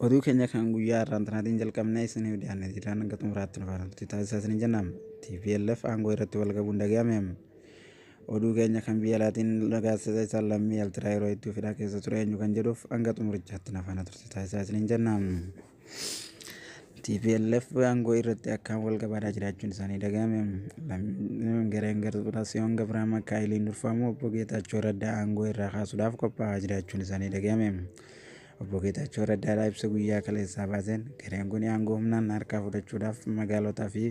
Oduu keenya kan guyyaa har'aan jalqabnee isiniif dhiyaannee jirra hanga xumuraatti nu faana taasisaa isiniin jennaan. TPLF aangoo irratti wal qabuun dhaga'ame. Oduu keenya kan biyya alaatiin gaazexeessaa isaan lammii Eertiraa yeroo hedduu fidhaa keessa ture eenyu kan jedhuuf hanga xumurichaatti nu faana taasisaa isiniin jennaan. TPLF aangoo irratti akkaan wal qabaataa jiraachuun isaanii dhaga'ame. Gareen Gabreesiyoon Gabra Mikaa'eliin durfamu obbo Geetaachoo Raddaa aangoo irraa kaasuudhaaf qophaa'aa jiraachuun isaanii dhaga'ame. Obbo Geetaachoo Raddaadhaa ibsa guyyaa kaleessaa baaseen gareen kun aangoo humnaan harkaa fudhachuudhaaf magaalotaa fi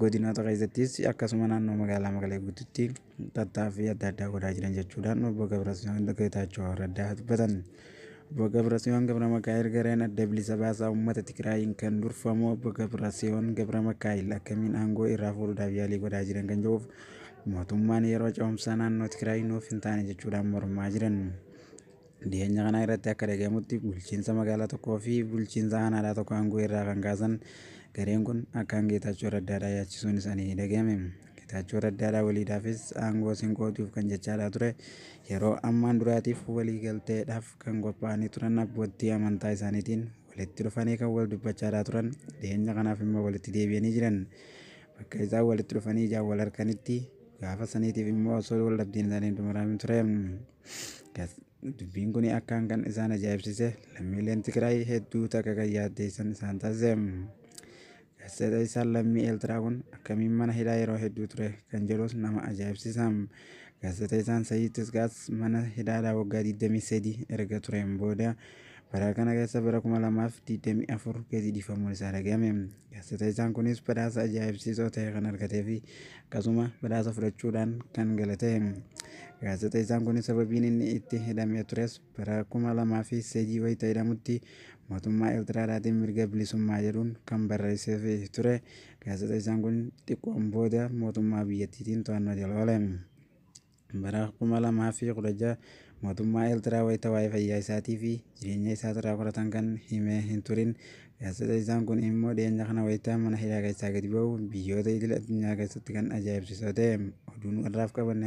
godinoota keessattis akkasuma naannoo magaalaa Maqalee guutuutti tattaaffii adda addaa godhaa jiran jechuudhaan obbo Geetaachoo Raddaa dubbatan. Obbo Gabreesiyoon Gabra Mikaa'el gareen adda bilisa baasaa uummata Tigraayiin kan durfamu obbo Gabreesiyoon Gabra Mikaa'el akkamiin aangoo irraa fuudhuudhaaf yaalii godhaa jiran kan jedhuuf mootummaan yeroo ce'umsaa naannoo Tigraay nuuf hin taane jechuudhaan mormaa jiran. Dhiyeenya kana irratti akka dhagahamutti bulchiinsa magaalaa tokkoo fi bulchiinsa aanaadhaa tokko aangoo irraa kan kaasan gareen kun akkaan Geetaachoo Raddaadhaa yaachisuun isaanii dhagahame. Geetaachoo Raddaadhaa waliidhaafis aangoo sinqootuuf kan jechaadhaa ture yeroo ammaan duraatiif walii galteedhaaf kan qophaa'anii turan abbootii amantaa isaaniitiin walitti dhufanii kan wal dubbachaadhaa turan dhiyeenya kanaaf immoo walitti deebi'anii jiran. Bakka isaan walitti dhufanii ijaan wal harkanitti gaafa saniitiif immoo osoo wal dhabdiin isaanii xumuramin ture. Dubbiin kun akkaan kan isaan ajaa'ibsiise lammiileen Tigraay hedduu takka kan yaaddeessan isaan taasise. Gaazexeessaan lammii Eertiraa kun akkamiin mana hidhaa yeroo hedduu ture kan jedhus nama ajaa'ibsiisa. Gaazexeessaan Sayyid Tisgaas mana hidhaadhaa waggaa 23 erga tureen booda bara kana keessa bara 2024 gadi dhiifamuun isaa dhagahame. Gaazexeessaan kunis badhaasa ajaa'ibsiisoo ta'e kan argatee fi akkasuma badhaasa fudhachuudhaan kan galate. Gaazexeessaan kun sababiin inni itti hidhamee tures bara 2003 wayita hidhamutti mootummaa Eertiraadhaatiin mirga bilisummaa jedhuun kan barreessee ture. Gaazexeessaan kun xiqqoon booda mootummaa biyyattiitiin to'annoo jala oole. Bara 2016 mootummaa Eertiraa wayita waa'ee fayyaa isaatii fi jireenya isaa irraa qoratan kan himee hin turin. Gaazexeessaan kun immoo dhiyeenya kana wayita mana hidhaa keessaa gadi ba'u biyyoota idil addunyaa keessatti kan ajaa'ibsiisoo ta'e. Oduun warraaf qabanne